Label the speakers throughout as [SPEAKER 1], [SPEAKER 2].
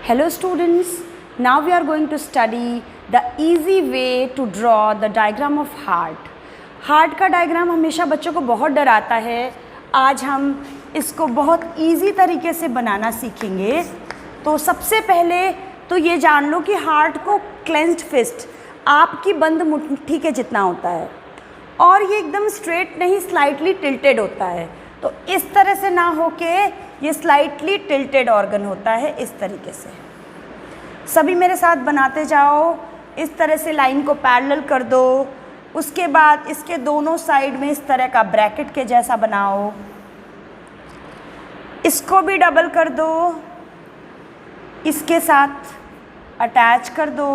[SPEAKER 1] Hello students, now we are going to study the easy way to draw the diagram of heart. Heart का diagram हमेशा बच्चों को बहुत डराता है। आज हम इसको बहुत इजी तरीके से बनाना सीखेंगे। तो सबसे पहले तो ये जान लो कि हार्ट को क्लेंस्ड फिस्ट आपकी बंद मुट्ठी के जितना होता है और ये एकदम स्ट्रेट नहीं, स्लाइटली टिल्टेड होता है। तो इस तरह से ना होके ये स्लाइटली टिल्टेड ऑर्गन होता है। इस तरीके से सभी मेरे साथ बनाते जाओ। इस तरह से लाइन को पैरेलल कर दो। उसके बाद इसके दोनों साइड में इस तरह का ब्रैकेट के जैसा बनाओ। इसको भी डबल कर दो, इसके साथ अटैच कर दो।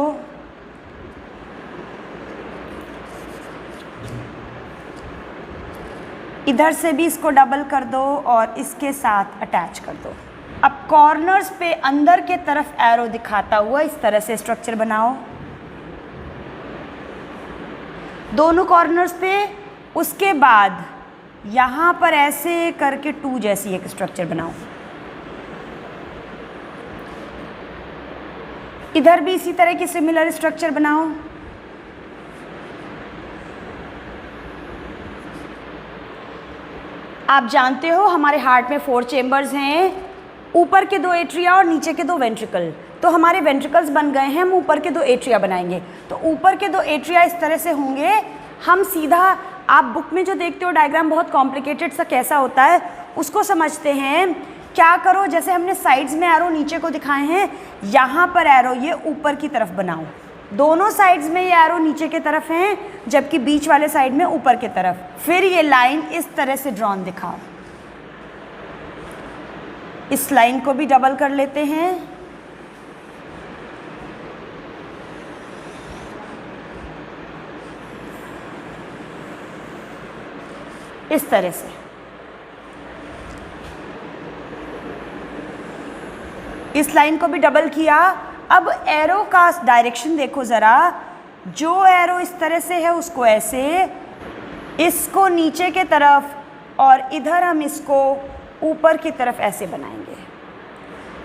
[SPEAKER 1] इधर से भी इसको डबल कर दो और इसके साथ अटैच कर दो। अब कॉर्नर्स पे अंदर के तरफ एरो दिखाता हुआ इस तरह से स्ट्रक्चर बनाओ, दोनों कॉर्नर्स पे। उसके बाद यहाँ पर ऐसे करके टू जैसी एक स्ट्रक्चर बनाओ। इधर भी इसी तरह की सिमिलर स्ट्रक्चर बनाओ। आप जानते हो हमारे हार्ट में 4 चेम्बर्स हैं, ऊपर के 2 एट्रिया और नीचे के 2 वेंट्रिकल। तो हमारे वेंट्रिकल्स बन गए हैं, हम ऊपर के 2 एट्रिया बनाएंगे। तो ऊपर के 2 एट्रिया इस तरह से होंगे। हम सीधा, आप बुक में जो देखते हो डायग्राम बहुत कॉम्प्लिकेटेड सा कैसा होता है उसको समझते हैं। क्या करो, जैसे हमने साइड्स में एरो नीचे को दिखाए हैं, यहाँ पर एरो ये ऊपर की तरफ बनाओ। दोनों साइड्स में ये एरो नीचे की तरफ हैं, जबकि बीच वाले साइड में ऊपर की तरफ। फिर ये लाइन इस तरह से ड्रॉन दिखाओ। इस लाइन को भी डबल कर लेते हैं। इस तरह से इस लाइन को भी डबल किया। अब एरो का डायरेक्शन देखो ज़रा। जो एरो इस तरह से है उसको ऐसे, इसको नीचे के तरफ और इधर हम इसको ऊपर की तरफ ऐसे बनाएंगे।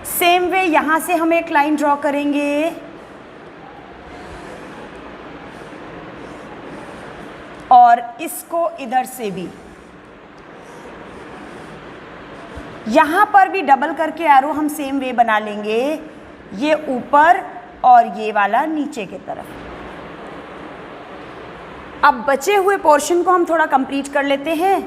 [SPEAKER 1] सेम वे यहाँ से हम एक लाइन ड्रॉ करेंगे और इसको इधर से भी, यहाँ पर भी डबल करके एरो हम सेम वे बना लेंगे। ये ऊपर और ये वाला नीचे की तरफ। अब बचे हुए पोर्शन को हम थोड़ा कंप्लीट कर लेते हैं।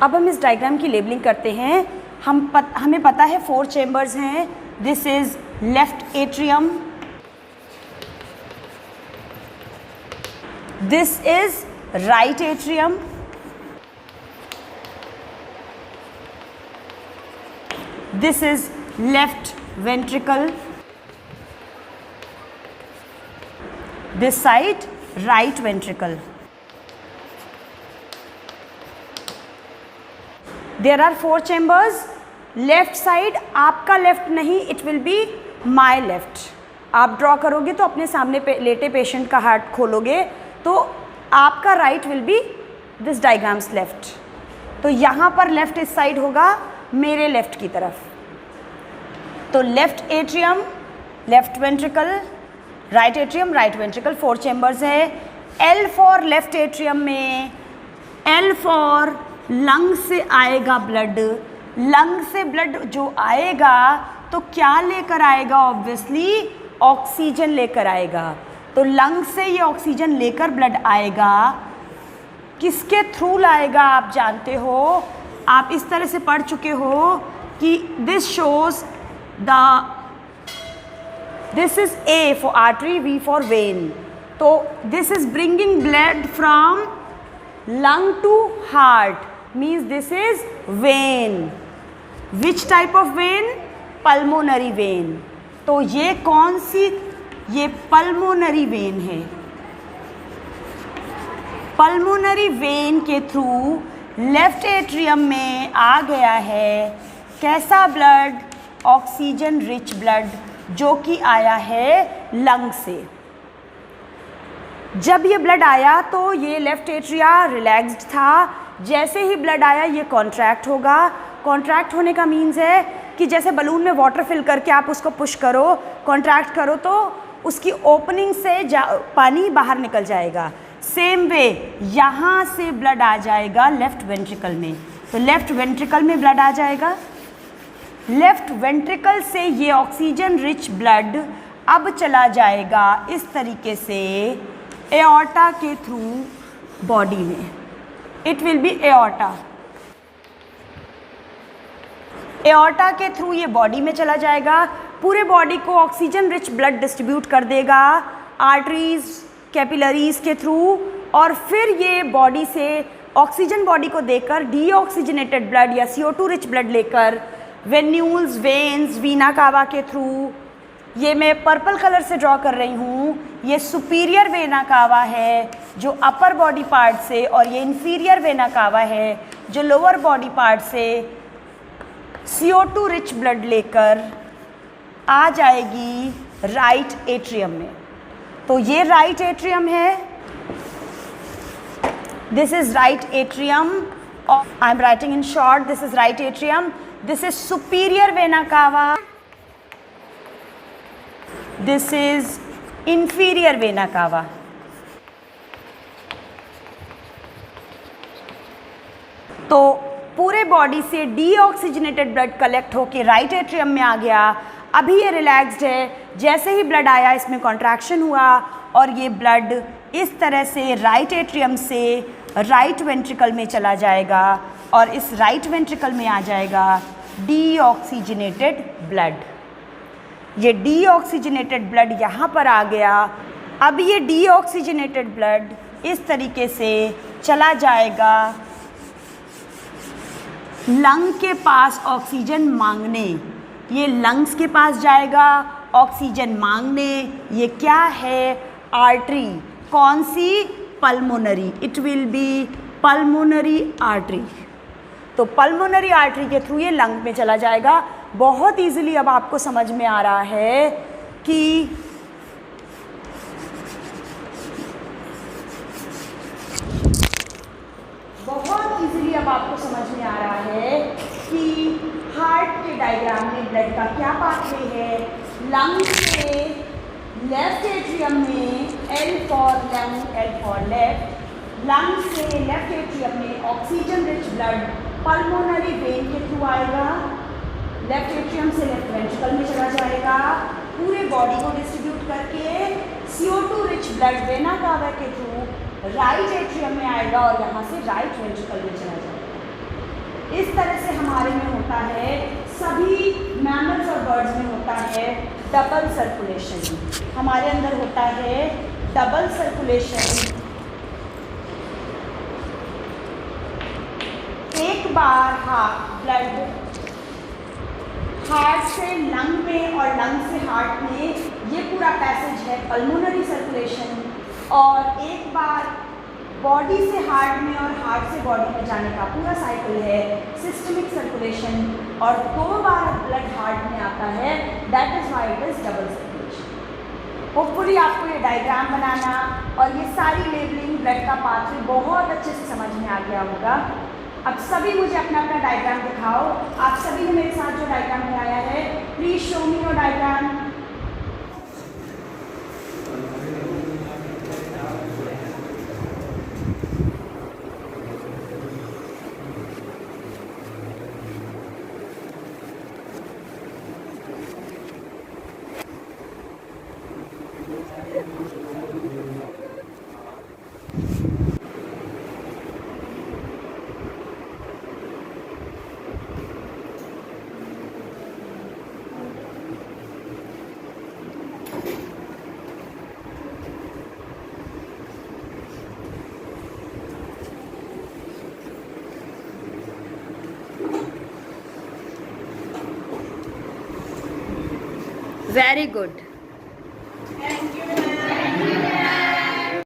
[SPEAKER 1] अब हम इस डायग्राम की लेबलिंग करते हैं। हमें पता है 4 चेम्बर्स हैं। This is left atrium, this is right atrium, this is left ventricle, this side right ventricle. There are 4 chambers. Left side आपका लेफ्ट नहीं, it will be my left. आप ड्रॉ करोगे तो अपने सामने लेटे पेशेंट का हार्ट खोलोगे तो आपका right will be this diagrams left. तो यहाँ पर लेफ्ट इस साइड होगा, मेरे लेफ्ट की तरफ। तो left atrium, left ventricle, right atrium, right ventricle. 4 chambers है। एल फॉर लेफ्ट एट्रियम में, एल फॉर लंग से आएगा ब्लड। लंग से ब्लड जो आएगा तो क्या लेकर आएगा? ऑब्वियसली ऑक्सीजन लेकर आएगा। तो लंग से ये ऑक्सीजन लेकर ब्लड आएगा। किसके थ्रू लाएगा आप जानते हो, आप इस तरह से पढ़ चुके हो कि this shows this is A for artery, V for vein. तो this is bringing blood from lung to heart, means this is vein. Which type of vein? Pulmonary vein. तो ये कौन सी, ये पल्मोनरी वेन है। पल्मोनरी वेन के through left atrium में आ गया है कैसा ब्लड, ऑक्सीजन रिच ब्लड, जो कि आया है लंग से। जब ये ब्लड आया तो ये लेफ्ट एट्रिया रिलैक्स्ड था, जैसे ही ब्लड आया ये कॉन्ट्रैक्ट होगा। कॉन्ट्रैक्ट होने का मीन्स है कि जैसे बलून में वाटर फिल करके आप उसको पुश करो, कॉन्ट्रैक्ट करो तो उसकी ओपनिंग से पानी बाहर निकल जाएगा। सेम वे यहाँ से ब्लड आ जाएगा लेफ्ट वेंट्रिकल में, तो लेफ्ट वेंट्रिकल में ब्लड आ जाएगा। लेफ्ट वेंट्रिकल से ये ऑक्सीजन रिच ब्लड अब चला जाएगा इस तरीके से एओर्टा के थ्रू बॉडी में। It will B aorta. Aorta के थ्रू ये बॉडी में चला जाएगा, पूरे बॉडी को ऑक्सीजन रिच ब्लड डिस्ट्रीब्यूट कर देगा आर्टरीज, कैपिलरीज के थ्रू, और फिर ये बॉडी से ऑक्सीजन बॉडी को देकर डीऑक्सीजनेटेड ब्लड या CO2 रिच ब्लड लेकर वेन्यूल्स, वेन्स, वीना कावा के थ्रू, ये मैं पर्पल कलर से ड्रॉ कर रही हूँ, ये सुपीरियर वेना कावा है जो अपर बॉडी पार्ट से, और ये इन्फीरियर वेना कावा है जो लोअर बॉडी पार्ट से CO2 रिच ब्लड लेकर आ जाएगी राइट एट्रियम में। तो ये राइट एट्रियम है, this is right atrium, I am writing in short, this is right atrium, this is superior vena cava, this is inferior vena cava। तो पूरे body से deoxygenated blood collect होके right atrium में आ गया। अभी ये relaxed है, जैसे ही ब्लड आया इसमें कॉन्ट्रैक्शन हुआ और ये ब्लड इस तरह से राइट एट्रियम से राइट वेंट्रिकल में चला जाएगा और इस राइट वेंट्रिकल में आ जाएगा डीऑक्सीजनेटेड ब्लड। ये डीऑक्सीजनेटेड ब्लड यहाँ पर आ गया। अब ये डीऑक्सीजनेटेड ब्लड इस तरीके से चला जाएगा लंग के पास ऑक्सीजन मांगने। ये लंग्स के पास जाएगा ऑक्सीजन मांगने। ये क्या है? आर्टरी। कौन सी? Pulmonary. It will be pulmonary artery. तो पल्मोनरी आर्टरी के थ्रू ये लंग में चला जाएगा। बहुत इजीली अब आपको समझ में आ रहा है कि अब आपको समझ में आ रहा है कि हार्ट के डायग्राम में ब्लड का क्या पाथवे है। लंग से लेफ्ट एट्रियम में L for lung, L for left. Lung से लेफ्ट एट्रियम में oxygen rich blood pulmonary vein के थ्रू आएगा, लेफ्ट एट्रियम से लेफ्ट वेंट्रिकल में चला जाएगा, पूरे बॉडी को डिस्ट्रीब्यूट करके CO2 rich blood vena cava के थ्रू राइट एट्रियम में आएगा और यहाँ से राइट वेंट्रिकल में चला जाएगा। इस तरह से हमारे में होता है, सभी मैमल्स और बर्ड्स में होता है डबल सर्कुलेशन। हमारे अंदर होता है डबल सर्कुलेशन। एक बार ब्लड हार्ट से लंग में और लंग से हार्ट में, ये पूरा पैसेज है पल्मोनरी सर्कुलेशन। और एक बार बॉडी से हार्ट में और हार्ट से बॉडी में जाने का पूरा साइकिल है सिस्टमिक सर्कुलेशन। और 2 बार ब्लड हार्ट में आता है, that is why it is double circulation. Hopefully आपको ये डायग्राम बनाना और ये सारी लेबलिंग ब्लड का पाथवे बहुत अच्छे से समझ में आ गया होगा। अब सभी मुझे अपना अपना डायग्राम दिखाओ। आप सभी ने मेरे साथ जो डायग्राम बनाया है, please show me your diagram.
[SPEAKER 2] Very good.
[SPEAKER 3] Thank you.